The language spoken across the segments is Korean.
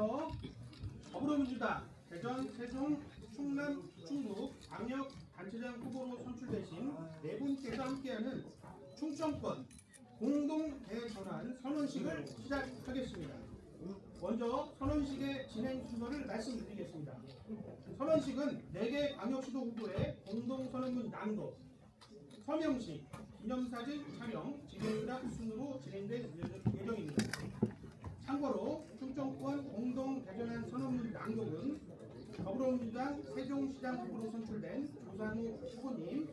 이어서 더불어민주당 대전, 세종, 충남, 충북 광역 단체장 후보로 선출되신 네 분께서 함께하는 충청권 공동 대전환 선언식을 시작하겠습니다. 먼저 선언식의 진행 순서를 말씀드리겠습니다. 선언식은 4개 광역시도 후보의 공동선언문 낭독, 서명식, 기념사진 촬영, 질의응답 순으로 진행될 예정입니다. 참고로 충청권 공동대전환 선언문 낭독은 더불어민주당 세종시장 후보로 선출된 조상우 후보님,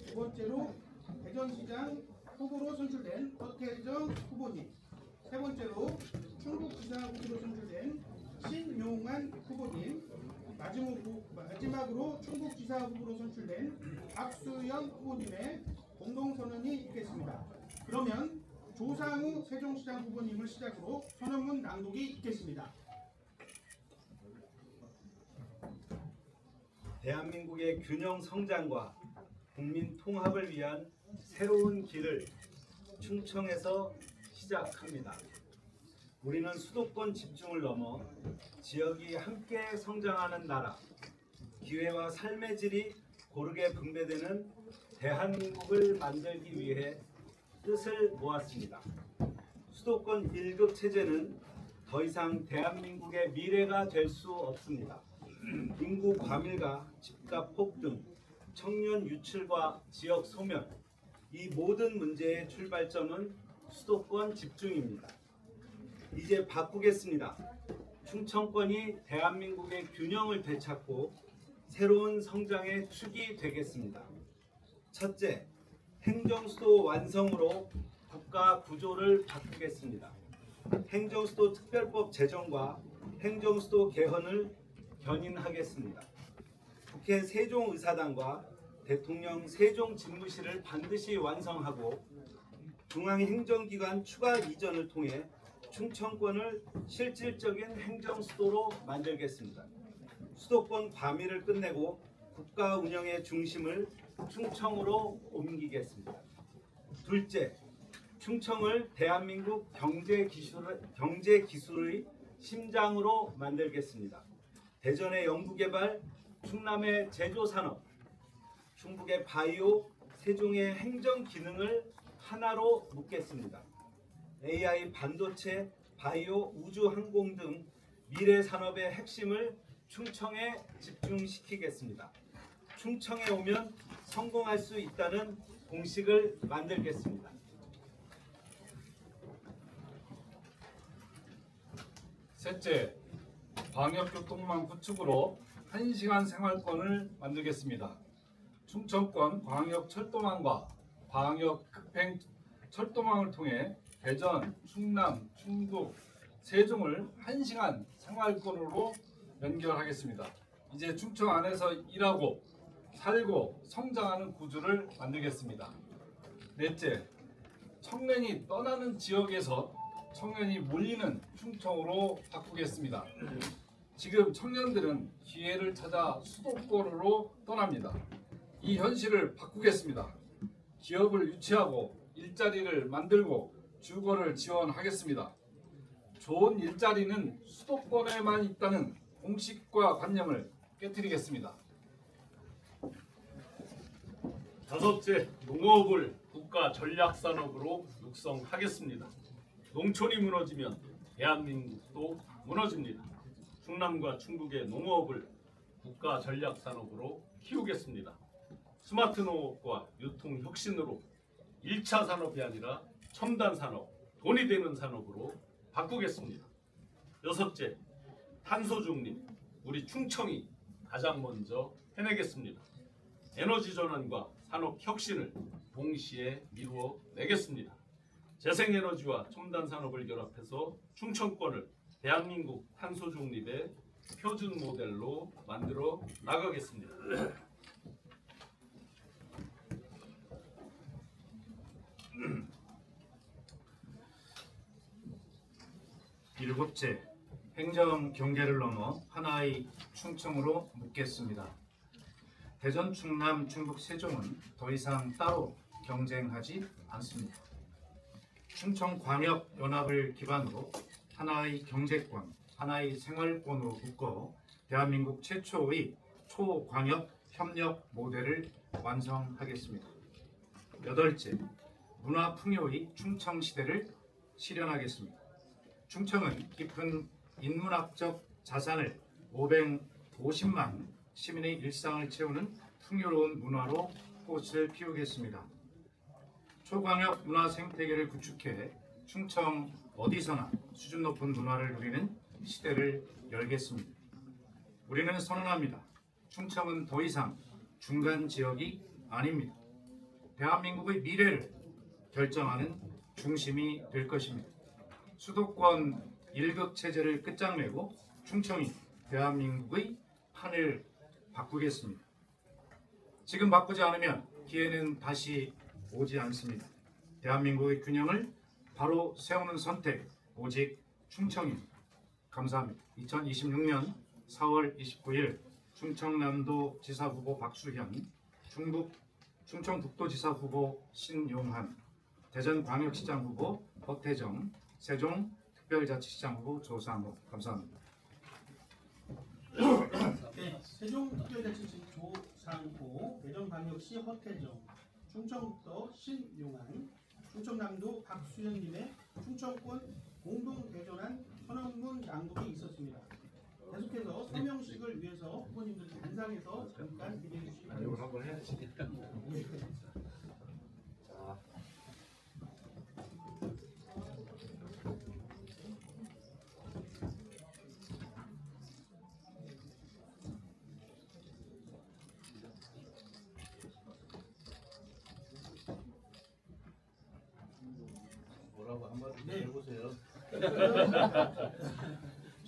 두 번째로 대전시장 후보로 선출된 허태정 후보님, 세 번째로 충북지사 후보로 선출된 신용환 후보님, 마지막으로 충북지사 후보로 선출된 박수영 후보님의 공동선언이 있겠습니다. 그러면 조상우 세종시장 후보님을 시작으로 선언문 낭독이 있겠습니다. 대한민국의 균형 성장과 국민 통합을 위한 새로운 길을 충청에서 시작합니다. 우리는 수도권 집중을 넘어 지역이 함께 성장하는 나라, 기회와 삶의 질이 고르게 분배되는 대한민국을 만들기 위해 뜻을 모았습니다. 수도권 1급 체제는 더 이상 대한민국의 미래가 될 수 없습니다. 인구 과밀과 집값 폭등, 청년 유출과 지역 소멸, 이 모든 문제의 출발점은 수도권 집중입니다. 이제 바꾸겠습니다. 충청권이 대한민국의 균형을 되찾고 새로운 성장의 축이 되겠습니다. 첫째, 행정수도 완성으로 국가 구조를 바꾸겠습니다. 행정수도 특별법 제정과 행정수도 개헌을 견인하겠습니다. 국회 세종의사당과 대통령 세종집무실을 반드시 완성하고 중앙행정기관 추가 이전을 통해 충청권을 실질적인 행정수도로 만들겠습니다. 수도권 과밀을 끝내고 국가 운영의 중심을 충청으로 옮기겠습니다. 둘째, 충청을 대한민국 경제기술의 심장으로 만들겠습니다. 대전의 연구개발, 충남의 제조산업, 충북의 바이오, 세종의 행정기능을 하나로 묶겠습니다. AI, 반도체, 바이오, 우주항공 등 미래 산업의 핵심을 충청에 집중시키겠습니다. 충청에 오면 성공할 수 있다는 공식을 만들겠습니다. 셋째, 광역교통망 구축으로 1시간 생활권을 만들겠습니다. 충청권 광역철도망과 광역급행 철도망을 통해 대전, 충남, 충북, 세종을 1시간 생활권으로 연결하겠습니다. 이제 충청 안에서 일하고 살고 성장하는 구조를 만들겠습니다. 넷째, 청년이 떠나는 지역에서 청년이 몰리는 충청으로 바꾸겠습니다. 지금 청년들은 기회를 찾아 수도권으로 떠납니다. 이 현실을 바꾸겠습니다. 기업을 유치하고 일자리를 만들고 주거를 지원하겠습니다. 좋은 일자리는 수도권에만 있다는 공식과 관념을 깨뜨리겠습니다. 다섯째, 농업을 국가 전략산업으로 육성하겠습니다. 농촌이 무너지면 대한민국도 무너집니다. 충남과 충북의 농업을 국가 전략산업으로 키우겠습니다. 스마트 농업과 유통 혁신으로 1차 산업이 아니라 첨단 산업, 돈이 되는 산업으로 바꾸겠습니다. 여섯째, 탄소 중립, 우리 충청이 가장 먼저 해내겠습니다. 에너지 전환과 산업 혁신을 동시에 이루어내겠습니다. 재생에너지와 첨단 산업을 결합해서 충청권을 대한민국 탄소 중립의 표준 모델로 만들어 나가겠습니다. 일곱째, 행정 경계를 넘어 하나의 충청으로 묶겠습니다. 대전, 충남, 충북, 세종은 더 이상 따로 경쟁하지 않습니다. 충청광역연합을 기반으로 하나의 경제권, 하나의 생활권으로 묶어 대한민국 최초의 초광역 협력 모델을 완성하겠습니다. 여덟째, 문화풍요의 충청시대를 실현하겠습니다. 충청은 깊은 인문학적 자산을 550만 시민의 일상을 채우는 풍요로운 문화로 꽃을 피우겠습니다. 초광역 문화 생태계를 구축해 충청 어디서나 수준 높은 문화를 누리는 시대를 열겠습니다. 우리는 선언합니다. 충청은 더 이상 중간 지역이 아닙니다. 대한민국의 미래를 결정하는 중심이 될 것입니다. 수도권 1급 체제를 끝장내고 충청이 대한민국의 판을 바꾸겠습니다. 지금 바꾸지 않으면 기회는 다시 오지 않습니다. 대한민국의 균형을 바로 세우는 선택, 오직 충청입니다. 감사합니다. 2026년 4월 29일 충청남도 지사 후보 박수현, 충청북도지사 후보 신용한, 대전광역시장 후보 허태정, 세종특별자치시장 후보 조상호. 감사합니다. 네, 세종특별자치시 조상호, 대전광역시 허태정, 충청북도 신용한, 충청남도 박수현님의 충청권 공동 대전한 선언문 낭독이 있었습니다. 계속해서 서명식을 위해서 후보님들 단상에서 잠깐 기대해 주시기 바랍니다. 이걸 한번 해야지. 뭐라고 한마디 네. 해보세요.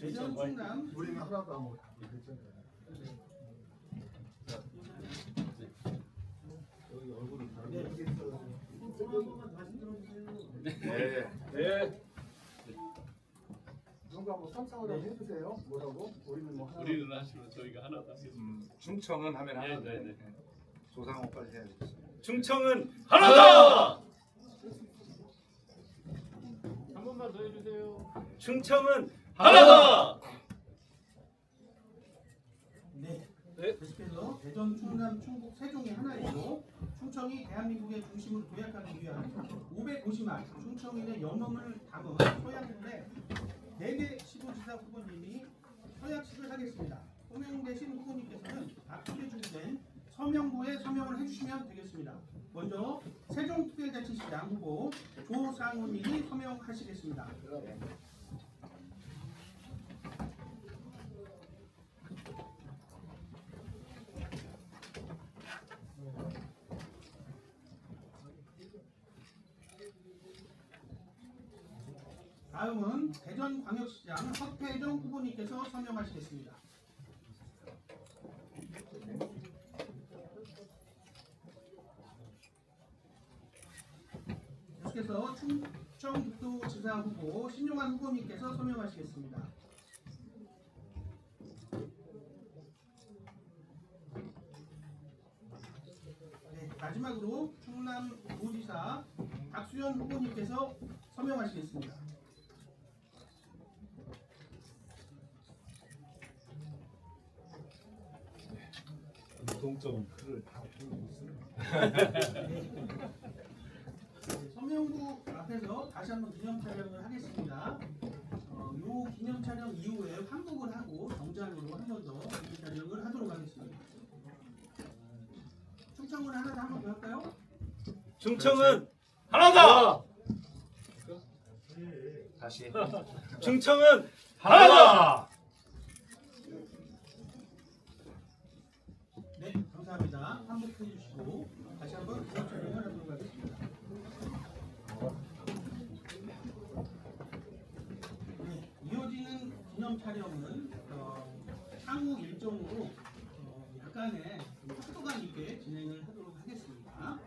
대전 충남 우리는 하나도 안 먹어. 여기 얼굴을 다. 네. 한 번만 다시 들어주세요. 네. 누가 한번 상상을 한번 해주세요. 뭐라고? 우리는 뭐 하나. 우리는 하시면 저희가 하나도 안 했습니다. 충청은 하면 하나. 네, 네. 조상호까지 해야겠어요. 충청은 하나다! 한 번만 더 해주세요. 충청은 하나다! 네. 네. 계속해서 대전, 충남, 충북, 세종이 하나이고 충청이 대한민국의 중심으로 도약하기 위한 550만 충청인의 영혼을 담은 서약문에 4개 시도지사 후보님이 서약식을 하겠습니다. 호명되신 후보님께서는 앞쪽에 준비된 서명부에 서명을 해주시면 되겠습니다. 먼저 세종특별자치시장 후보 조상훈님이 서명하시겠습니다. 다음은 대전광역시장 허태정 후보님께서 서명하시겠습니다. 계속해서 충청북도지사 후보 신용환 후보님께서 서명하시겠습니다. 네, 마지막으로 충남도지사 박수현 후보님께서 서명하시겠습니다. 동점 글을 다 보고 있어요. 서명부 앞에서 다시 한번 기념 촬영을 하겠습니다. 요 기념 촬영 이후에 환복을 하고 정장으로 한 번 더 기념 촬영을 하도록 하겠습니다. 충청을 하나 더 한번 더 할까요? 충청은 하나다! 다시. 충청은 하나다! 네, 감사합니다. 환복해 주시고 다시 한번 기념 촬영을 하도록 하겠습니다. 네, 이어지는 기념 촬영은 향후 일정으로 약간의 속도감 있게 진행을 하도록 하겠습니다.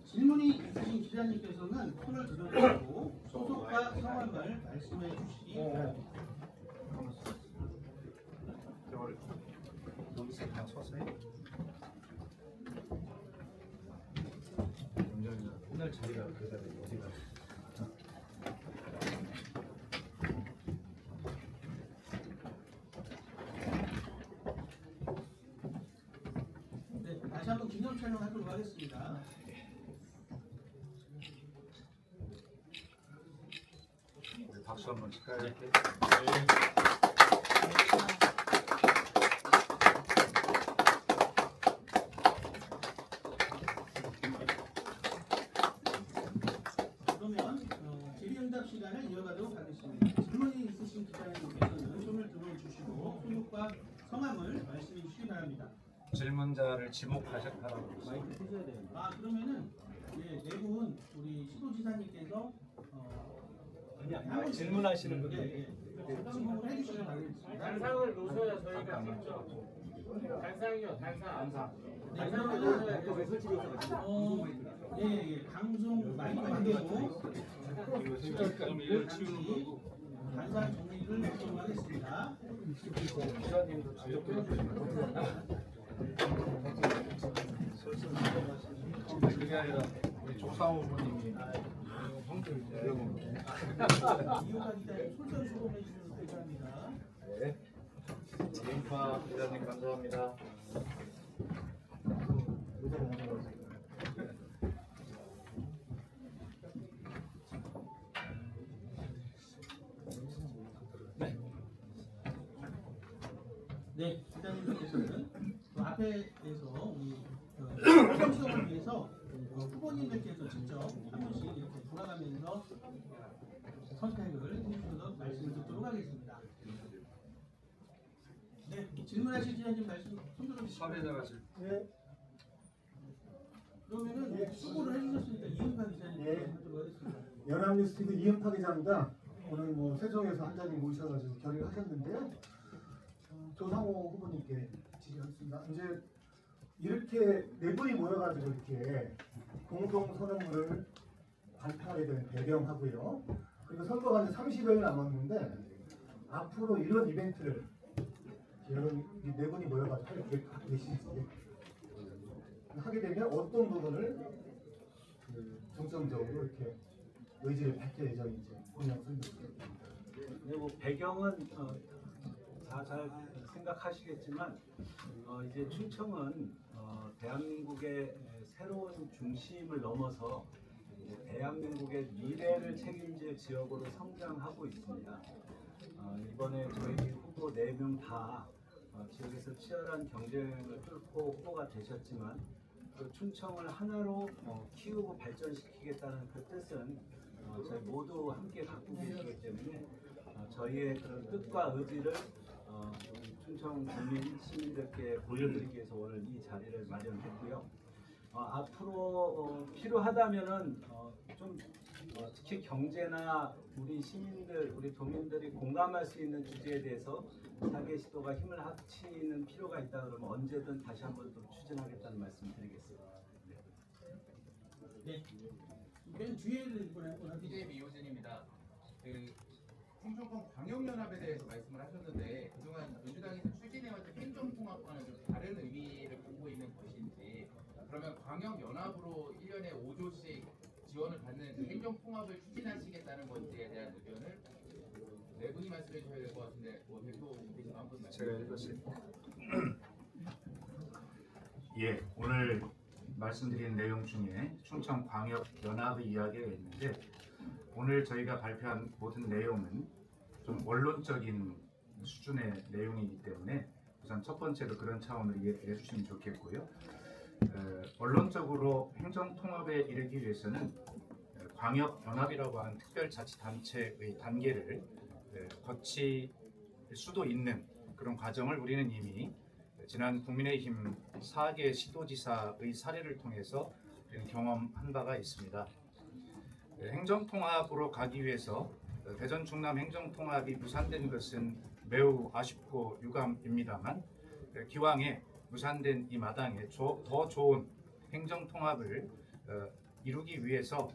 질문이 있으신 기자님께서는 손을 들어주시고 소속과 성함을 말씀해 주시기 바랍니다. 여기서 그냥 서세요. 할 자리가 그러다 어디가? 네, 다시 한번 기념 촬영하도록 하겠습니다. 우리 박수 한번 칠까요? 이렇게? 그러면 질의응답 시간을 이어가도록 하겠습니다. 질문이 있으신 기자님께서는 손을 들어주시고 소속과 성함을 말씀해 주시기 바랍니다. 질문자를 지목하셨다라고 마이크 끄셔야 돼요. 아 그러면은 네분 우리 시도지사님께서 아니, 질문하시는 분들. 지목을 해주시기 바랍니다. 단상을 놓으셔야 저희가 직접 단상이요 단상. 네, 그러면은 예, 방송 마이크 만들고 단상 정리를 하도록 하겠습니다. 기자님도 그게 아니라 우리 조상호 후보님이 형들 여러분 이호가 기자님 솔선수범해 주셔서 감사합니다. 네. 인파 기자님 감사합니다. 네, 기자님께서는 그 앞에서 우리 수업을 위해서 후보님들께서 직접 한 분씩 이렇게 돌아가면서 선택을 해주셔서 말씀을 듣도록 하겠습니다. 네, 질문하실 기자님 말씀 손들어 주시죠. 사회자가 지금 그러면은 수고를 해주셨으니까 이은파 기자님 예. 하도록 하겠습니다. 연합뉴스 TV 이은파 기자입니다. 오늘 세종에서 한 자리 모셔가지고 결의를 하셨는데요. 조상호 후보님께 질의하겠습니다. 이제 이렇게 네 분이 모여가지고 이렇게 공동 선언문을 발표하게 된 배경하고요. 그리고 선거가 이제 30여일 남았는데 앞으로 이런 이벤트를 여러분 이 네 분이 모여가지고 할 계획 갖고 계신지 하게 되면 어떤 부분을 중점적으로 이렇게 의지를 밝힐 예정인지 본영 설명드립니다. 그리고 배경은 다 잘 생각하시겠지만 이제 충청은 대한민국의 새로운 중심을 넘어서 이제 대한민국의 미래를 책임질 지역으로 성장하고 있습니다. 이번에 저희 후보 4명 다 지역에서 치열한 경쟁을 뚫고 후보가 되셨지만 그 충청을 하나로 키우고 발전시키겠다는 그 뜻은 저희 모두 함께 갖고 계시기 때문에 저희의 그런 뜻과 의지를 우리 충청 국민 시민들께 보여드리기 위해서 오늘 이 자리를 마련했고요. 앞으로 필요하다면은 좀 특히 경제나 우리 시민들, 우리 도민들이 공감할 수 있는 주제에 대해서 사개 시도가 힘을 합치는 필요가 있다 그러면 언제든 다시 한번 또 추진하겠다는 말씀드리겠습니다. 네, 맨 뒤에를 이번에 한번 하겠습니다. BJB 이호진입니다. 충청권 광역연합에 대해서 말씀을 하셨는데 그동안 민주당에서 추진해왔던 행정통합과는 좀 다른 의미를 갖고 있는 것인지, 그러면 광역연합으로 1년에 5조씩 지원을 받는 그 행정통합을 추진하시겠다는 건지에 대한 의견을 네 분이 말씀해 주셔야 될 것 같은데 대표님께서 한분 말씀해 제가 읽었습니다. 예, 오늘 말씀드린 내용 중에 충청광역연합의 이야기가 있는데 오늘 저희가 발표한 모든 내용은 좀 원론적인 수준의 내용이기 때문에 우선 첫 번째로 그런 차원으로 이해해 주시면 좋겠고요. 원론적으로 행정통합에 이르기 위해서는 광역연합이라고 하는 특별자치단체의 단계를 거칠 수도 있는 그런 과정을 우리는 이미 지난 국민의힘 4개 시도지사의 사례를 통해서 경험한 바가 있습니다. 행정통합으로 가기 위해서 대전 충남 행정통합이 무산된 것은 매우 아쉽고 유감입니다만 기왕에 무산된 이 마당에 더 좋은 행정통합을 이루기 위해서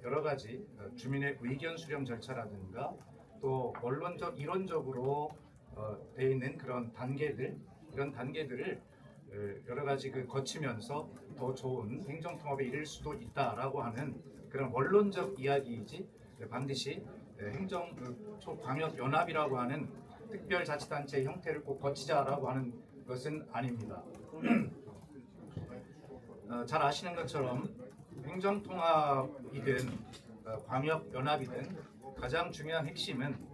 여러 가지 주민의 의견 수렴 절차라든가 또 원론적 이론적으로 되어 있는 그런 단계들, 이런 단계들을 여러 가지 거치면서 더 좋은 행정통합에 이를 수도 있다라고 하는 그런 원론적 이야기이지 반드시 광역연합이라고 하는 특별자치단체 형태를 꼭 거치자라고 하는 것은 아닙니다. 잘 아시는 것처럼 행정통합이든 광역연합이든 가장 중요한 핵심은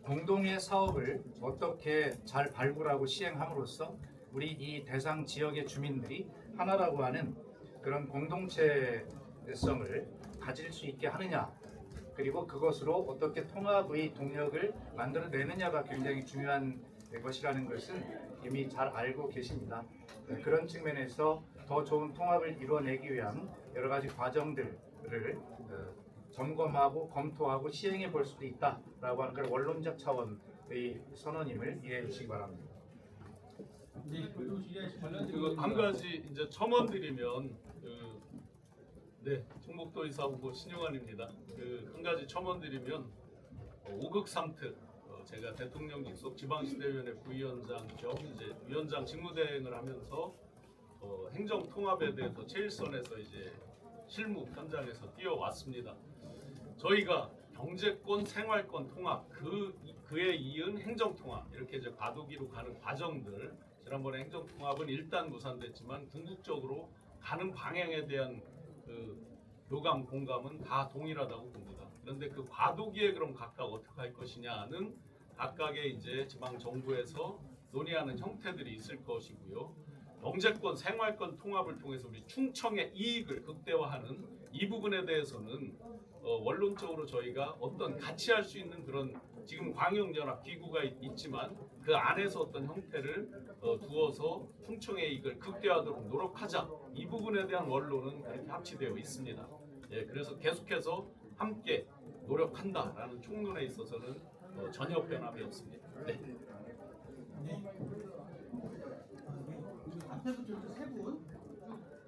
공동의 사업을 어떻게 잘 발굴하고 시행함으로써 우리 이 대상 지역의 주민들이 하나라고 하는 그런 공동체성을 가질 수 있게 하느냐, 그리고 그것으로 어떻게 통합의 동력을 만들어내느냐가 굉장히 중요한 것이라는 것은 이미 잘 알고 계십니다. 그런 측면에서 더 좋은 통합을 이루어내기 위한 여러 가지 과정들을 점검하고 검토하고 시행해 볼 수도 있다라고 하는 그런 원론적 차원의 선언임을 이해해 주시기 바랍니다. 네, 또 질의하시면 그 한 가지 이제 첨언드리면 충북도 이사후보 신용환입니다. 한 가지 첨언드리면 5극 3특 제가 대통령 직속 지방시대위원회 부위원장 겸 이제 위원장 직무대행을 하면서 행정 통합에 대해서 최일선에서 이제 실무 현장에서 뛰어왔습니다. 저희가 경제권, 생활권 통합, 그에 이은 행정 통합 이렇게 이제 과도기로 가는 과정들, 지난번에 행정 통합은 일단 무산됐지만 궁극적으로 가는 방향에 대한 교감, 공감은 다 동일하다고 봅니다. 그런데 그 과도기에 그럼 각각 어떻게 할 것이냐는 각각의 이제 지방 정부에서 논의하는 형태들이 있을 것이고요. 경제권, 생활권 통합을 통해서 우리 충청의 이익을 극대화하는 이 부분에 대해서는 원론적으로 저희가 어떤 같이 할 수 있는 그런 지금 광역연합 기구가 있지만 그 안에서 어떤 형태를 두어서 충청의 이익을 극대화하도록 노력하자, 이 부분에 대한 원론은 그렇게 합치되어 있습니다. 예, 그래서 계속해서 함께 노력한다라는 총론에 있어서는 전혀 변함이 없습니다. 네. 네. 앞에부터 이제 세 분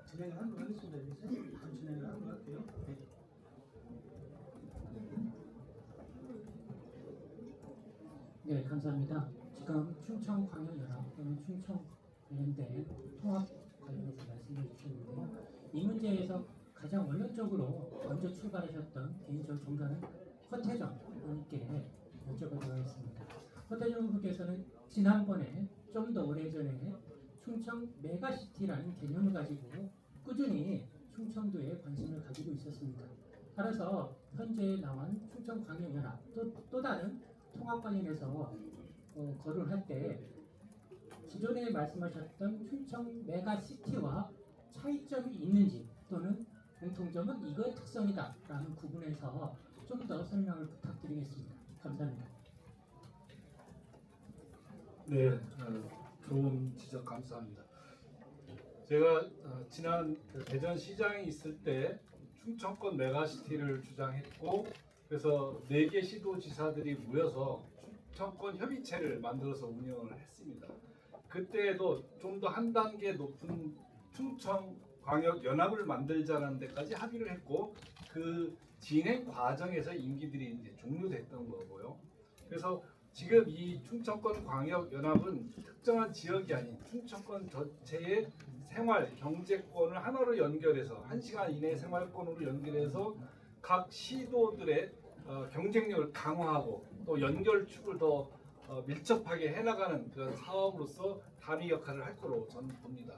진행을 하도록 하겠습니다. 이제 세분 바로 진행을 하도록 할게요. 네. 네, 감사합니다. 지금 충청광역연합 또는 충청 관련된 통합 관련해서 말씀해 주셨는데요. 이 문제에서 가장 원론적으로 먼저 출발하셨던 개인적으로 존경하는 허태정 의원님께 여쭤보도록 하겠습니다. 허태정 후보께서는 지난번에 좀 더 오래전에 충청 메가시티라는 개념을 가지고 꾸준히 충청도에 관심을 가지고 있었습니다. 따라서 현재 나온 충청광역연합 또 다른 통합 관련해서 거론할 때 기존에 말씀하셨던 충청 메가시티와 차이점이 있는지 또는 공통점은 이거의 특성이다 라는 구분에서 좀 더 설명을 부탁드리겠습니다. 감사합니다. 네, 좋은 지적 감사합니다. 제가 지난 대전시장에 있을 때 충청권 메가시티를 주장했고, 그래서 4개 시도지사들이 모여서 충청권 협의체를 만들어서 운영을 했습니다. 그때도 좀 더 한 단계 높은 충청광역연합을 만들자는 데까지 합의를 했고, 그 진행 과정에서 임기들이 이제 종료됐던 거고요. 그래서 지금 이 충청권 광역연합은 특정한 지역이 아닌 충청권 전체의 생활, 경제권을 하나로 연결해서 1시간 이내 생활권으로 연결해서 각 시도들의 경쟁력을 강화하고 또 연결축을 더 밀접하게 해나가는 그런 사업으로서 단위 역할을 할 거로 저는 봅니다.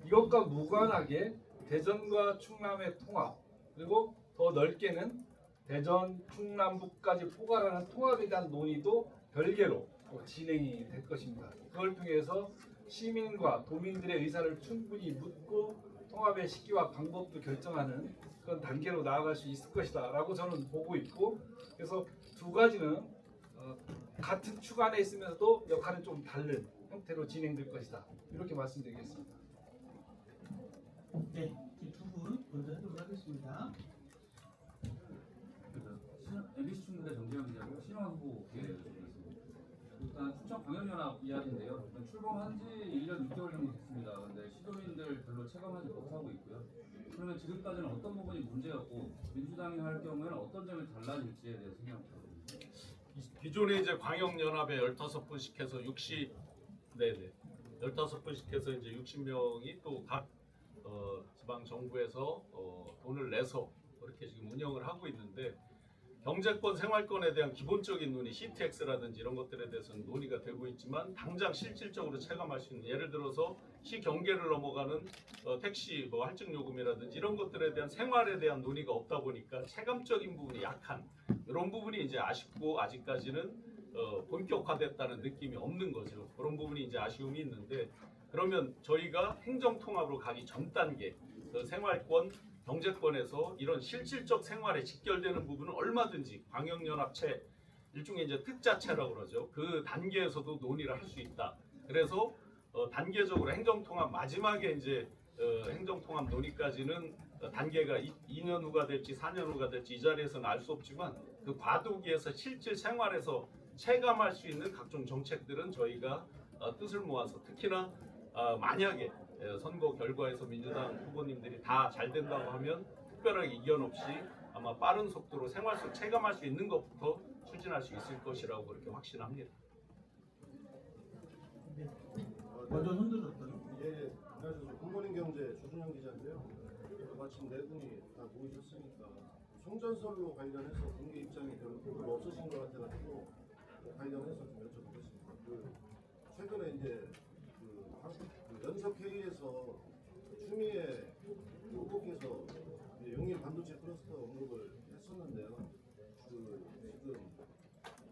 이것과 무관하게 대전과 충남의 통합, 그리고 더 넓게는 대전, 충남북까지 포괄하는 통합에 대한 논의도 별개로 진행이 될 것입니다. 그걸 통해서 시민과 도민들의 의사를 충분히 묻고 통합의 시기와 방법도 결정하는 그런 단계로 나아갈 수 있을 것이다 라고 저는 보고 있고, 그래서 두 가지는 같은 축 안에 있으면서도 역할은 좀 다른 형태로 진행될 것이다, 이렇게 말씀드리겠습니다. 네, 이 두 분 먼저 하도록 하겠습니다. MBC 충북대 정재영 기자고 신원 후보께 여쭤보겠습니다. 일단 충청광역연합 이야기인데요. 출범한 지 1년 6개월 정도 됐습니다. 그런데 시도민들 별로 체감하지 못하고 있고요. 그러면 지금까지는 어떤 부분이 문제였고 민주당이 할 경우에는 어떤 점이 달라질지에 대해서 생각 부탁드립니다. 기존에 이제 광역연합에 15분씩 해서 15분씩 해서 이제 60명이 또 각 지방 정부에서 돈을 내서 그렇게 지금 운영을 하고 있는데 경제권, 생활권에 대한 기본적인 논의, CTX라든지 이런 것들에 대해서는 논의가 되고 있지만 당장 실질적으로 체감할 수 있는 예를 들어서 시 경계를 넘어가는 택시 뭐 할증 요금이라든지 이런 것들에 대한 생활에 대한 논의가 없다 보니까 체감적인 부분이 약한 이런 부분이 이제 아쉽고 아직까지는 본격화됐다는 느낌이 없는 거죠. 그런 부분이 이제 아쉬움이 있는데 그러면 저희가 행정통합으로 가기 전 단계 생활권, 경제권에서 이런 실질적 생활에 직결되는 부분은 얼마든지 광역연합체 일종의 이제 특자체라고 그러죠. 그 단계에서도 논의를 할 수 있다. 그래서 단계적으로 행정통합 마지막에 이제 행정통합 논의까지는 단계가 2년 후가 될지 4년 후가 될지 이 자리에서는 알 수 없지만 그 과도기에서 실질 생활에서 체감할 수 있는 각종 정책들은 저희가 뜻을 모아서 특히나 만약에 선거 결과에서 민주당 후보님들이 다 잘 된다고 하면 특별하게 이견 없이 아마 빠른 속도로 생활 속 체감할 수 있는 것부터 추진할 수 있을 것이라고 그렇게 확신합니다. 먼저 손들었더니 예, 안녕하세요. 공무원인 경제 조준영 기자인데요. 마침 네 분이 다 모이셨으니까 송전설로 관련해서 공개 입장이 별로 없으신 것 같아가지고 관련해서 좀 여쭤보겠습니다. 최근에 이제 연석 회의에서 추미애 후보께서 영일 반도체 클러스터 언급을 했었는데요. 지금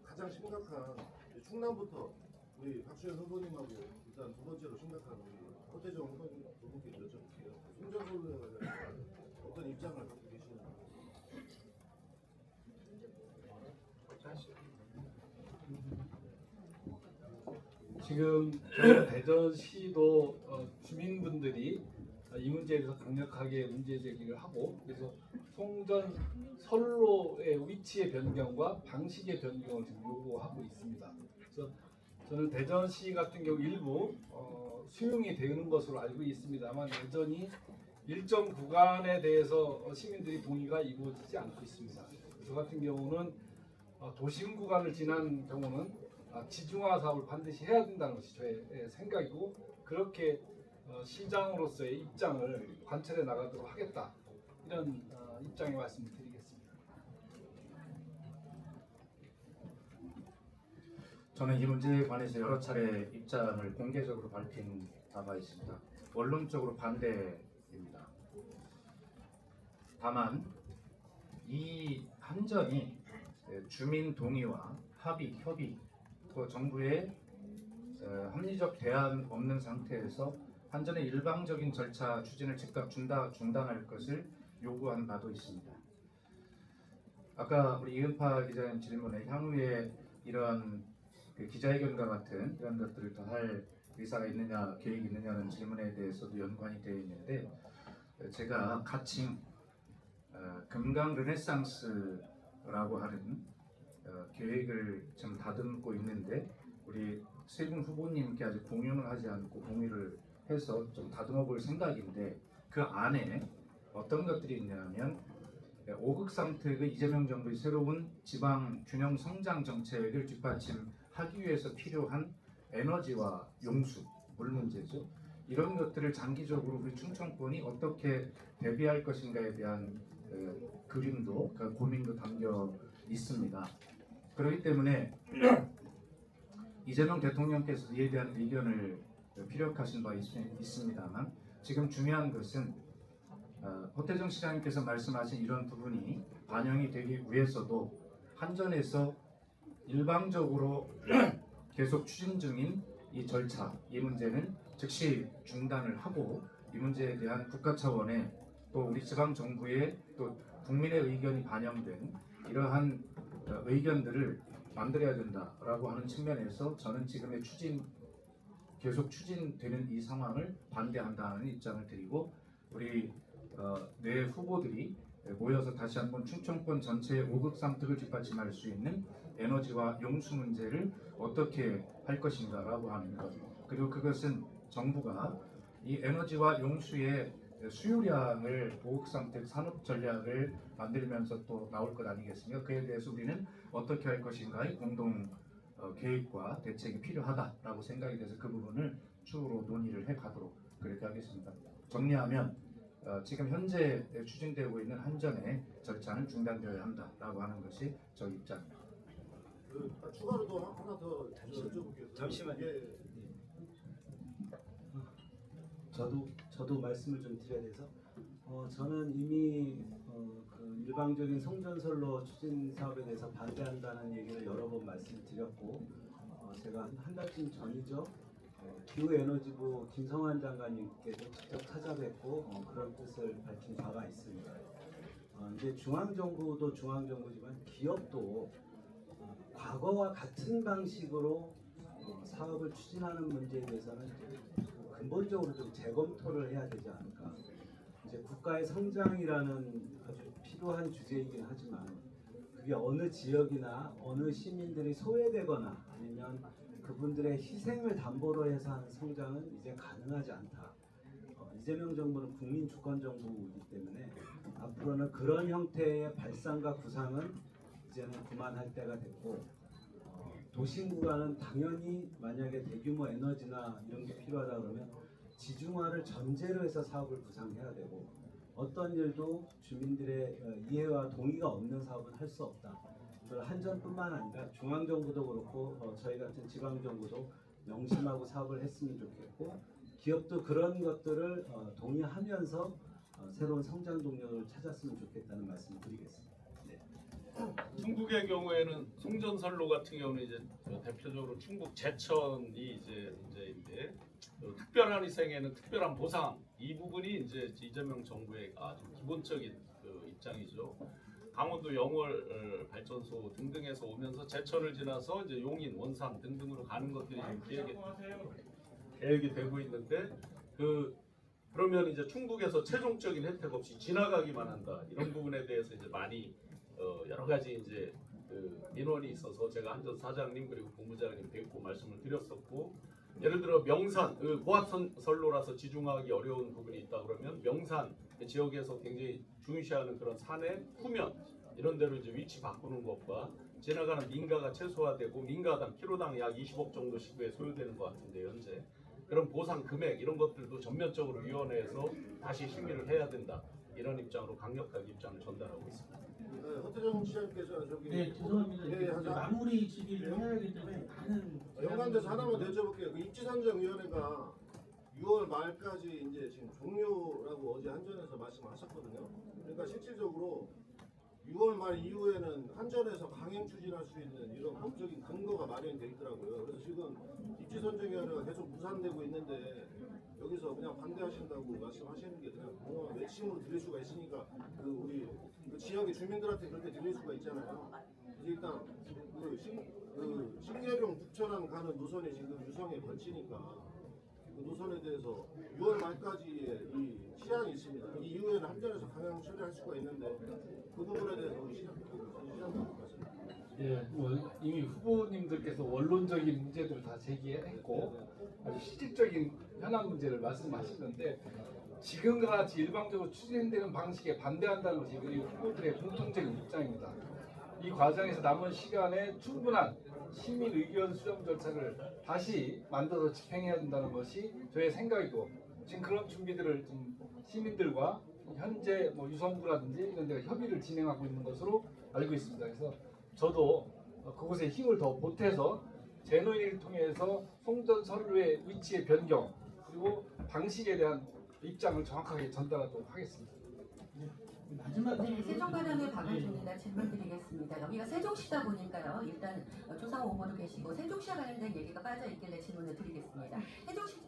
가장 심각한 충남부터 우리 박수현 후보님하고 일단 두 번째로 심각한 우리 허태정 후보님께 여쭤볼게요. 송전설로에 관해서 어떤 입장을 갖고 계시는지. 지금 저희 대전시도 주민분들이 이 문제에 대해서 강력하게 문제 제기를 하고 그래서 송전 선로의 위치의 변경과 방식의 변경을 지금 요구하고 있습니다. 그래서 저는 대전시 같은 경우 일부 수용이 되는 것으로 알고 있습니다만 여전히 일정 구간에 대해서 시민들이 동의가 이루어지지 않고 있습니다. 저 같은 경우는 도심 구간을 지난 경우는 지중화 사업을 반드시 해야 된다는 것이 저의 생각이고 그렇게 시장으로서의 입장을 관철해 나가도록 하겠다 이런 입장의 말씀을 드리겠습니다. 저는 이 문제에 관해서 여러 차례 입장을 공개적으로 밝힌 바가 있습니다. 원론적으로 반대입니다. 다만 이 한전이 주민 동의와 합의, 협의 또 정부의 합리적 대안 없는 상태에서 한전의 일방적인 절차 추진을 즉각 중단할 것을 요구한 바도 있습니다. 아까 우리 이은파 기자님 질문에 향후에 이런 기자회견과 같은 이런 것들을 더 할 의사가 있느냐, 계획이 있느냐는 질문에 대해서도 연관이 되어 있는데 제가 가칭 금강 르네상스라고 하는 계획을 좀 다듬고 있는데 우리 세 분 후보님께 아직 공유는 하지 않고 동의를 해서 좀 다듬어 볼 생각인데 그 안에 어떤 것들이 있냐면 5급 상특의 이재명 정부의 새로운 지방 균형 성장 정책을 뒷받침하기 위해서 필요한 에너지와 용수, 물 문제죠. 이런 것들을 장기적으로 우리 충청권이 어떻게 대비할 것인가에 대한 그림도, 고민도 담겨 있습니다. 그렇기 때문에 이재명 대통령께서 이에 대한 의견을 피력하신 바 있습니다만 지금 중요한 것은 허태정 시장님께서 말씀하신 이런 부분이 반영이 되기 위해서도 한전에서 일방적으로 계속 추진 중인 이 절차, 이 문제는 즉시 중단을 하고 이 문제에 대한 국가 차원의 또 우리 지방 정부의 또 국민의 의견이 반영된 이러한 의견들을 만들어야 된다라고 하는 측면에서 저는 지금의 계속 추진되는 이 상황을 반대한다는 입장을 드리고 우리 네 후보들이 모여서 다시 한번 충청권 전체의 5급 상특을 뒷받침할 수 있는 에너지와 용수 문제를 어떻게 할 것인가라고 하는 것 그리고 그것은 정부가 이 에너지와 용수의 수요량을 5급 상특 산업 전략을 만들면서 또 나올 것 아니겠습니까? 그에 대해서 우리는 어떻게 할 것인가의 공동 계획과 대책이 필요하다라고 생각이 돼서 그 부분을 추후로 논의를 해 가도록 그렇게 하겠습니다. 정리하면 지금 현재 추진되고 있는 한전의 절차는 중단되어야 한다라고 하는 것이 저희 입장입니다. 추가로 더 하나 더 여쭤볼게요. 잠시만요. 예. 저도 말씀을 좀 드려야 돼서 저는 이미 그 일방적인 송전설로 추진 사업에 대해서 반대한다는 얘기를 여러 번 말씀드렸고 제가 한 달쯤 전이죠. 기후에너지부 김성환 장관님께도 직접 찾아뵙고 그런 뜻을 밝힌 바가 있습니다. 이제 중앙정부도 중앙정부지만 기업도 과거와 같은 방식으로 사업을 추진하는 문제에 대해서는 근본적으로 좀 재검토를 해야 되지 않을까. 이제 국가의 성장이라는 아주 필요한 주제이긴 하지만 그게 어느 지역이나 어느 시민들이 소외되거나 아니면 그분들의 희생을 담보로 해서 하는 성장은 이제 가능하지 않다. 이재명 정부는 국민 주권 정부이기 때문에 앞으로는 그런 형태의 발상과 구상은 이제는 그만할 때가 됐고 도심구간은 당연히 만약에 대규모 에너지나 이런 게 필요하다 그러면 지중화를 전제로 해서 사업을 구상해야 되고 어떤 일도 주민들의 이해와 동의가 없는 사업은 할 수 없다. 그걸 한전뿐만 아니라 중앙정부도 그렇고 저희 같은 지방정부도 명심하고 사업을 했으면 좋겠고 기업도 그런 것들을 동의하면서 새로운 성장 동력을 찾았으면 좋겠다는 말씀을 드리겠습니다. 네. 충북의 경우에는 송전선로 같은 경우는 이제 대표적으로 충북 제천이 이제 문제인데 특별한 희생에는 특별한 보상 이 부분이 이제 이재명 정부의 아주 기본적인 그 입장이죠. 강원도 영월 발전소 등등에서 오면서 제천을 지나서 이제 용인, 원산 등등으로 가는 것들이 지금 계획이 되고 있는데 그러면 이제 충북에서 최종적인 혜택 없이 지나가기만 한다 이런 부분에 대해서 이제 많이 여러 가지 이제 그 민원이 있어서 제가 한전 사장님 그리고 본부장님 뵙고 말씀을 드렸었고 예를 들어 명산 고압선로라서 지중화하기 어려운 부분이 있다 그러면 명산 지역에서 굉장히 중시하는 그런 산의 후면 이런 데로 이제 위치 바꾸는 것과 지나가는 민가가 최소화되고 민가당 키로당 약 20억 정도씩 소요되는 것 같은데 현재 그런 보상 금액 이런 것들도 전면적으로 위원회에서 다시 심의를 해야 된다 이런 입장으로 강력하게 입장을 전달하고 있습니다. 네, 허태정 시장께서 저기 네, 죄송합니다. 예, 하자. 마무리 지기를 해야 하기 때문에 많은 연관돼서 하나만 더 여쭤볼게요. 그 입지선정위원회가 6월 말까지 이제 지금 종료라고 어제 한전에서 말씀하셨거든요. 그러니까 실질적으로 6월 말 이후에는 한전에서 강행 추진할 수 있는 이런 법적인 근거가 마련돼 있더라고요. 그래서 지금 입지선정위원회가 계속 무산되고 있는데 여기서 그냥 반대하신다고 말씀하시는 게 그냥 공허한 외침으로 들릴 수가 있으니까 우리 그 지역의 주민들한테 그렇게 들릴 수가 있잖아요. 그래서 일단 신계룡 북천안 가는 노선이 지금 유성에 걸치니까 그 노선에 대해서 6월 말까지의 이 시한이 있습니다. 이 이후에는 한전에서 강행 처리할 수가 있는데 그 부분에 대해서 우리 시장님 말씀드립니다. 예, 이미 후보님들께서 원론적인 문제들을 다 제기했고 아주 실질적인 현안 문제를 말씀하시는데 지금과 같이 일방적으로 추진되는 방식에 반대한다는 것이 우리 후보들의 공통적인 입장입니다. 이 과정에서 남은 시간에 충분한 시민 의견 수렴 절차를 다시 만들어서 집행해야 된다는 것이 저의 생각이고 지금 그런 준비들을 좀 시민들과 현재 유성구라든지 이런 데가 협의를 진행하고 있는 것으로 알고 있습니다. 그래서 저도 그곳에 힘을 더 보태서 재논의를 통해서 송전선로의 위치의 변경 그리고 방식에 대한 입장을 정확하게 전달하도록 하겠습니다. 네, 세종과장의 박은주입니다. 질문드리겠습니다. 여기가 세종시다 보니까요. 일단 조상호 후보도 계시고 세종시와 관련된 얘기가 빠져있길래 질문을 드리겠습니다. 세종시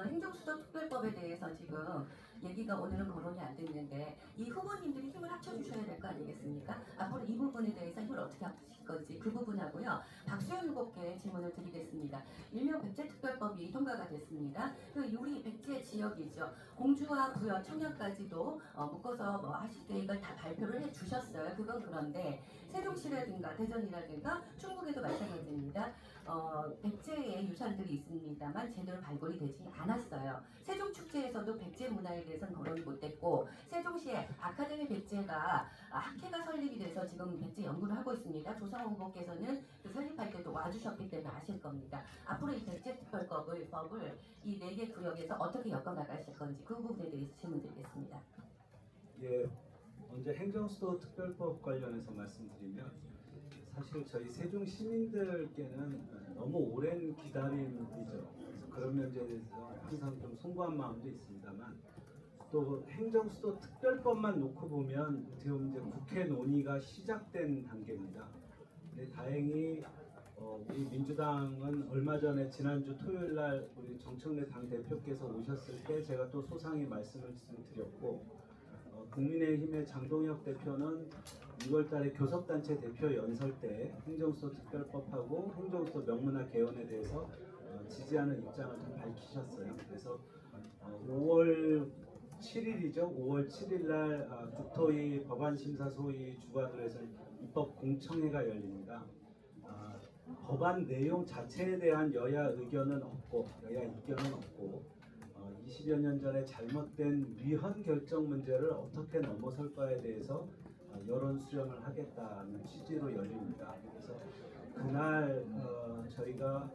행정수도특별법에 대해서 지금 얘기가 오늘은 거론이 안 됐는데 이 후보님들이 힘을 합쳐주셔야 될 거 아니겠습니까? 앞으로 이 부분에 대해서 힘을 어떻게 합칠 건지 그 부분하고요. 박수현 후보께 질문을 드리겠습니다. 일명 백제특별법이 통과가 됐습니다. 우리 백제 지역이죠. 공주와 부여, 청양까지도 묶어서 하실 계획을 다 발표를 해주셨어요. 그건 그런데 세종시라든가 대전이라든가 충북에도 마찬가지입니다. 백제의 유산들이 있습니다만 제대로 발굴이 되지 않았어요. 세종축제에서도 백제 문화에 대해서는 거론이 못됐고 세종시에 아카데미 백제가 학회가 설립이 돼서 지금 백제 연구를 하고 있습니다. 조상호 후보께서는 그 설립할 때도 와주셨기 때문에 아실 겁니다. 앞으로 이 백제특별법을 이 4개 구역에서 어떻게 엮어나가실 건지 그 부분에 대해서 질문드리겠습니다. 예, 먼저 행정수도 특별법 관련해서 말씀드리면 사실 저희 세종 시민들께는 너무 오랜 기다림이죠. 그래서 그런 면제에 대해서 항상 좀 송구한 마음도 있습니다만 또 행정수도 특별법만 놓고 보면 어떻게 보면 이제 국회 논의가 시작된 단계입니다. 근데 다행히 우리 민주당은 얼마 전에 지난주 토요일 날 우리 정청래 당 대표께서 오셨을 때 제가 또 소상히 말씀을 드렸고 국민의힘의 장동혁 대표는 6월달에 교섭단체 대표 연설 때 행정수도 특별법하고 행정수도 명문화 개헌에 대해서 지지하는 입장을 좀 밝히셨어요. 그래서 5월 7일이죠. 5월 7일 날 국토위 법안심사소위 주관으로 해서 입법 공청회가 열립니다. 법안 내용 자체에 대한 여야 의견은 없고 여야 이견은 없고 20여 년 전에 잘못된 위헌 결정 문제를 어떻게 넘어설까에 대해서 여론 수렴을 하겠다는 취지로 열립니다. 그래서 그날 저희가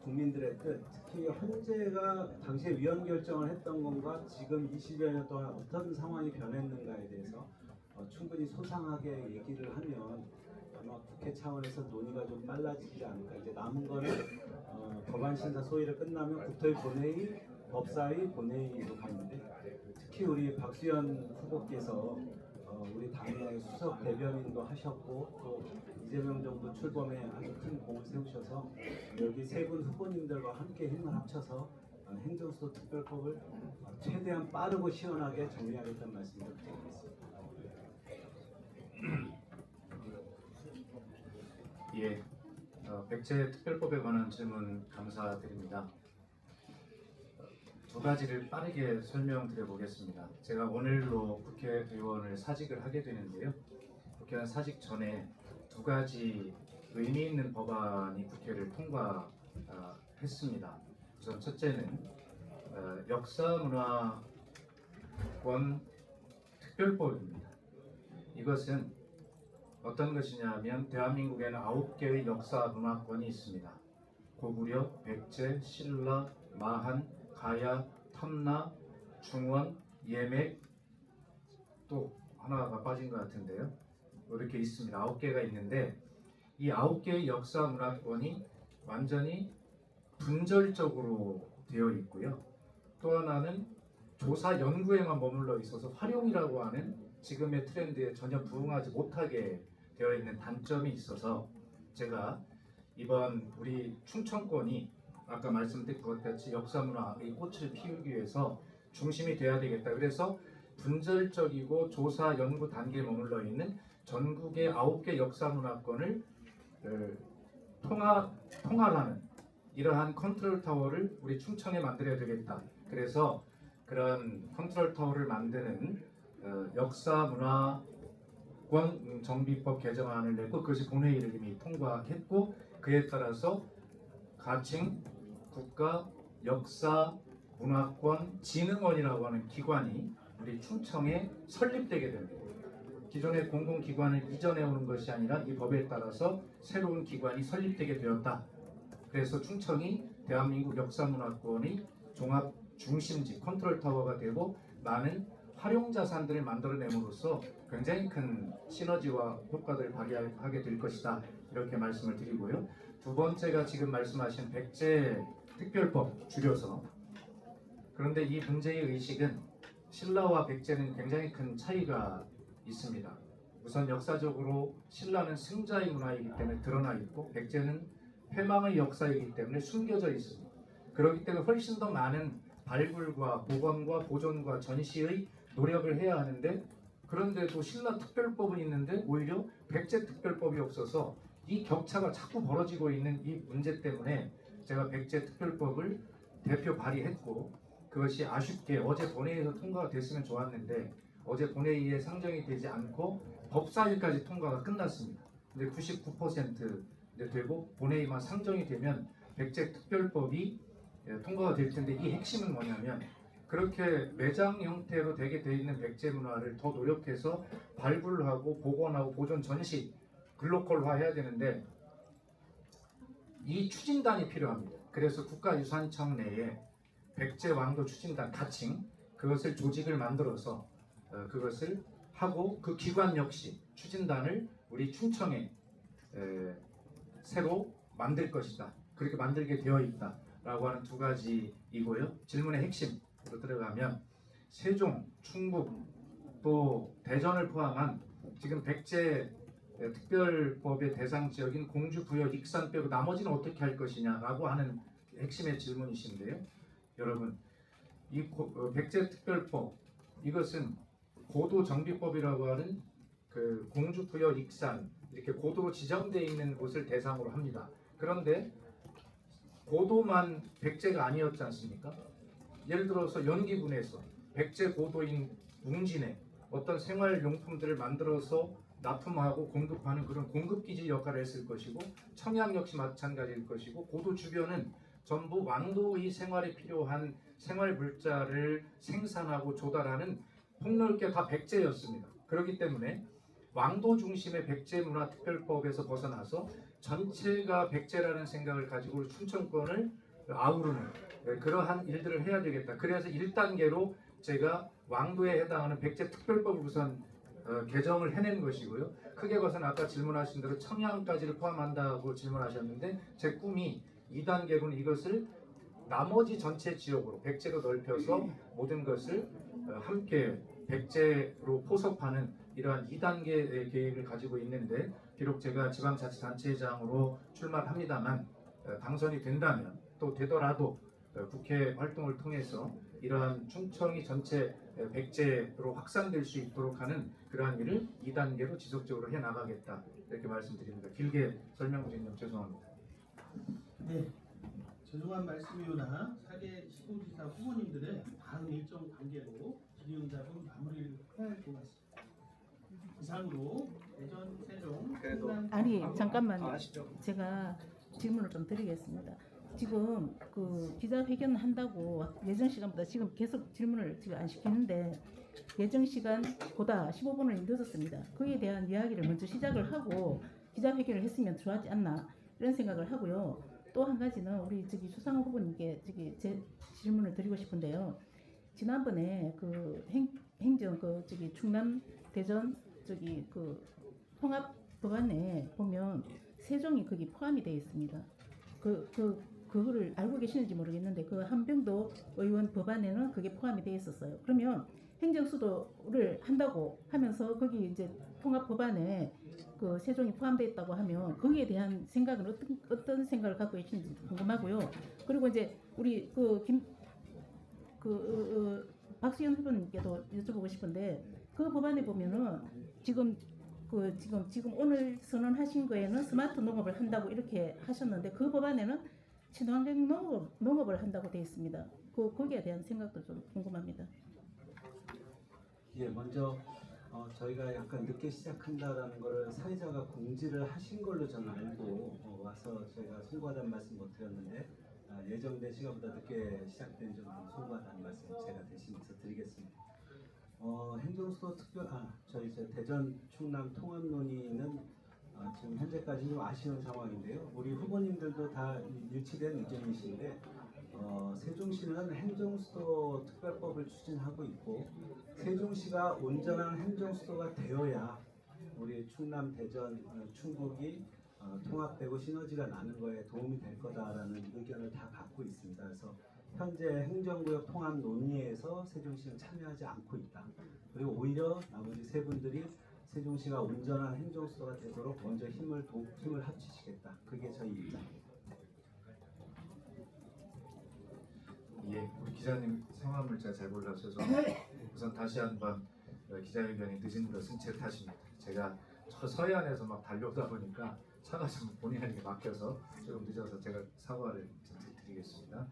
국민들의 뜻, 특히 헌재가 당시에 위헌 결정을 했던 것과 지금 20여 년 동안 어떤 상황이 변했는가에 대해서 충분히 소상하게 얘기를 하면 아마 국회 차원에서 논의가 좀 빨라지지 않을까. 이제 남은 거는 법안심사 소위를 끝나면 국토위 본회의, 법사위, 본회의로 가는데 특히 우리 박수현 후보께서 우리 당의 수석 대변인도 하셨고 또 이재명 정부 출범에 아주 큰 공을 세우셔서 여기 세 분 후보님들과 함께 힘을 합쳐서 행정수도 특별법을 최대한 빠르고 시원하게 정리하겠다는 말씀을 드리겠습니다. 예, 백제 특별법에 관한 질문 감사드립니다. 두 가지를 빠르게 설명드려 보겠습니다. 제가 오늘로 국회의원을 사직을 하게 되는데요. 국회의원 사직 전에 두 가지 의미 있는 법안이 국회를 통과했습니다. 우선 첫째는 역사문화권 특별법입니다. 이것은 어떤 것이냐면 대한민국에는 9개의 역사문화권이 있습니다. 고구려, 백제, 신라, 마한, 가야, 탐나, 중원, 예맥, 또 하나가 빠진 것 같은데요. 이렇게 있습니다. 9개가 있는데 이 9개의 역사 문화권이 완전히 분절적으로 되어 있고요. 또 하나는 조사 연구에만 머물러 있어서 활용이라고 하는 지금의 트렌드에 전혀 부응하지 못하게 되어 있는 단점이 있어서 제가 이번 우리 충청권이 아까 말씀드린 것 같이 역사문화의 꽃을 피우기 위해서 중심이 돼야 되겠다. 그래서 분절적이고 조사 연구 단계에 머물러 있는 전국의 9개 역사문화권을 통할하는 이러한 컨트롤 타워를 우리 충청에 만들어야 되겠다. 그래서 그런 컨트롤 타워를 만드는 역사문화권 정비법 개정안을 내고 그것이 본회의를 이미 통과했고 그에 따라서 가칭 국가 역사 문화권 진흥원이라고 하는 기관이 우리 충청에 설립되게 됩니다. 기존의 공공기관을 이전해 오는 것이 아니라 이 법에 따라서 새로운 기관이 설립되게 되었다. 그래서 충청이 대한민국 역사문화권의 종합 중심지 컨트롤 타워가 되고 많은 활용자산들을 만들어냄으로써 굉장히 큰 시너지와 효과들을 발휘하게 될 것이다. 이렇게 말씀을 드리고요. 두 번째가 지금 말씀하신 백제 특별법 줄여서 그런데 이 문제의 의식은 신라와 백제는 굉장히 큰 차이가 있습니다. 우선 역사적으로 신라는 승자의 문화이기 때문에 드러나 있고 백제는 패망의 역사이기 때문에 숨겨져 있습니다. 그렇기 때문에 훨씬 더 많은 발굴과 복원과 보존과 전시의 노력을 해야 하는데 그런데도 신라 특별법은 있는데 오히려 백제 특별법이 없어서 이 격차가 자꾸 벌어지고 있는 이 문제 때문에 제가 백제 특별법을 대표 발의했고 그것이 아쉽게 어제 본회의에서 통과가 됐으면 좋았는데 어제 본회의에 상정이 되지 않고 법사위까지 통과가 끝났습니다. 근데 99% 이제 되고 본회의만 상정이 되면 백제 특별법이 통과가 될 텐데 이 핵심은 뭐냐면 그렇게 매장 형태로 되게 돼 있는 백제 문화를 더 노력해서 발굴하고 복원하고 보존 전시 글로컬화해야 되는데 이 추진단이 필요합니다. 그래서 국가유산청 내에 백제 왕도 추진단 가칭 그것을 조직을 만들어서 그것을 하고 그 기관 역시 추진단을 우리 충청에 새로 만들 것이다. 그렇게 만들게 되어 있다라고 하는 두 가지이고요. 질문의 핵심으로 들어가면 세종, 충북 또 대전을 포함한 지금 백제 특별법의 대상 지역인 공주, 부여, 익산 빼고 나머지는 어떻게 할 것이냐라고 하는 핵심의 질문이신데요. 여러분, 이 백제 특별법 이것은 고도 정비법이라고 하는 그 공주, 부여, 익산 이렇게 고도로 지정되어 있는 곳을 대상으로 합니다. 그런데 고도만 백제가 아니었지 않습니까? 예를 들어서 연기군에서 백제 고도인 웅진에 어떤 생활용품들을 만들어서 납품하고 공급하는 그런 공급기지 역할을 했을 것이고 청양 역시 마찬가지일 것이고 고도 주변은 전부 왕도의 생활에 필요한 생활 물자를 생산하고 조달하는 폭넓게 다 백제였습니다. 그렇기 때문에 왕도 중심의 백제 문화 특별법에서 벗어나서 전체가 백제라는 생각을 가지고 충청권을 아우르는 그러한 일들을 해야 되겠다. 그래서 1단계로 제가 왕도에 해당하는 백제 특별법을 우선 개정을 해낸 것이고요. 크게 봐서는 아까 질문하신 대로 청양까지를 포함한다고 질문하셨는데 제 꿈이 2단계로는 이것을 나머지 전체 지역으로 백제로 넓혀서 모든 것을 함께 백제로 포섭하는 이러한 2단계의 계획을 가지고 있는데 비록 제가 지방자치단체장으로 출마를 합니다만 당선이 된다면 또 되더라도 국회 활동을 통해서 이러한 충청이 전체 백제로 확산될 수 있도록 하는 그러한 일을 2단계로 지속적으로 해나가겠다 이렇게 말씀드립니다. 길게 설명드리면 죄송합니다. 네, 죄송한 말씀이오나 사계 시도지사 후보님들의 다음 일정 관계로 질의응답은 마무리를 해야 할 것 같습니다. 이상으로 대전, 세종, 충남 아니 잠깐만요. 제가 질문을 좀 드리겠습니다. 지금 그 기자회견 한다고 예정 시간보다 지금 계속 질문을 지금 안 시키는데 예정 시간보다 15분을 늦었습니다. 그에 대한 이야기를 먼저 시작을 하고 기자회견을 했으면 좋았지 않나 이런 생각을 하고요. 또 한 가지는 우리 주상호 후보님께 제 질문을 드리고 싶은데요. 지난번에 그 행정 충남 대전 그 통합 법안에 보면 세종이 거기 포함이 되어 있습니다. 그거를 알고 계시는지 모르겠는데 그 한병도 의원 법안에는 그게 포함이 되어 있었어요. 그러면 행정수도를 한다고 하면서 거기 이제 통합 법안에 그 세종이 포함되어 있다고 하면 거기에 대한 생각은 어떤 생각을 갖고 계신지 궁금하고요. 그리고 이제 우리 박수현 후보님께도 여쭤보고 싶은데 그 법안에 보면은 지금 오늘 선언하신 거에는 스마트 농업을 한다고 이렇게 하셨는데 그 법안에는 친환경 농업을 한다고 되어 있습니다. 거기에 대한 생각도 좀 궁금합니다. 예, 먼저 저희가 약간 늦게 시작한다라는 거를 사회자가 공지를 하신 걸로 저는 알고 와서 저희가 송구하다는 말씀 못 드렸는데 예정된 시간보다 늦게 시작된 점 송구하다는 말씀 제가 대신해서 드리겠습니다. 행정수도 저희 대전 충남 통합 논의는 지금 현재까지 좀 아쉬운 상황인데요. 우리 후보님들도 다 일치된 의견이신데 세종시는 행정수도 특별법을 추진하고 있고 세종시가 온전한 행정수도가 되어야 우리 충남, 대전, 충북이 통합되고 시너지가 나는 거에 도움이 될 거다라는 의견을 다 갖고 있습니다. 그래서 현재 행정구역 통합 논의에서 세종시는 참여하지 않고 있다. 그리고 오히려 나머지 세 분들이 세종시가 온전한 행정수도가 되도록 먼저 힘을 합치시겠다. 그게 저희 입장입니다. 예, 우리 기자님 성함을 제가 잘 몰라서 우선 다시 한번 기자회견이 늦은 것은 제 탓입니다. 제가 서해안에서 막 달려오다 보니까 차가 좀 본인에게 막혀서 조금 늦어서 제가 사과를 드리겠습니다.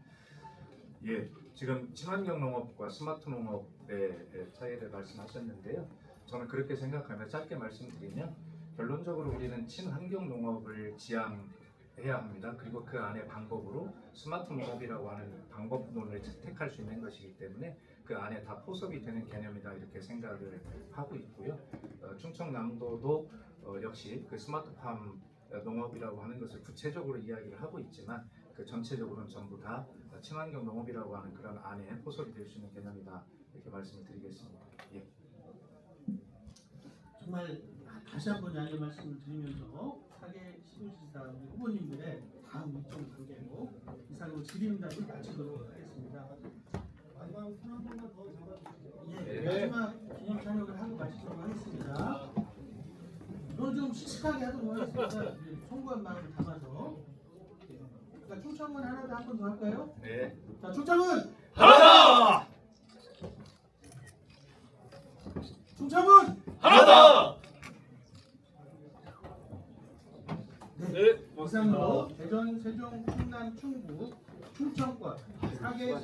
예, 지금 친환경 농업과 스마트 농업의 차이를 말씀하셨는데요. 저는 그렇게 생각하며 짧게 말씀드리면 결론적으로 우리는 친환경 농업을 지향해야 합니다. 그리고 그 안에 방법으로 스마트 농업이라고 하는 방법론을 채택할 수 있는 것이기 때문에 그 안에 다 포섭이 되는 개념이다 이렇게 생각을 하고 있고요. 충청남도도 역시 그 스마트팜 농업이라고 하는 것을 구체적으로 이야기를 하고 있지만 그 전체적으로는 전부 다 친환경 농업이라고 하는 그런 안에 포섭이 될 수 있는 개념이다 이렇게 말씀을 드리겠습니다. 예. 정말 다시 한번 양해 말씀을 드리면서 사계 시도지사 우리 후보님들의 다음 일정 관계로 이상으로 질의응답을 마치도록 하겠습니다. 마지막 한 번만 더 잡아주시죠. 예, 마지막 기념 촬영을 하고 마치도록 하겠습니다. 이건 좀 씩씩하게 하도록 하겠습니다. 송구한 마음을 담아서. 자, 충청은 하나 더 한 번 더 할까요? 네. 자, 충청은 하나! 충청은 하나! 네. 이상으로 대전, 세종, 충남, 충북, 충청권 4개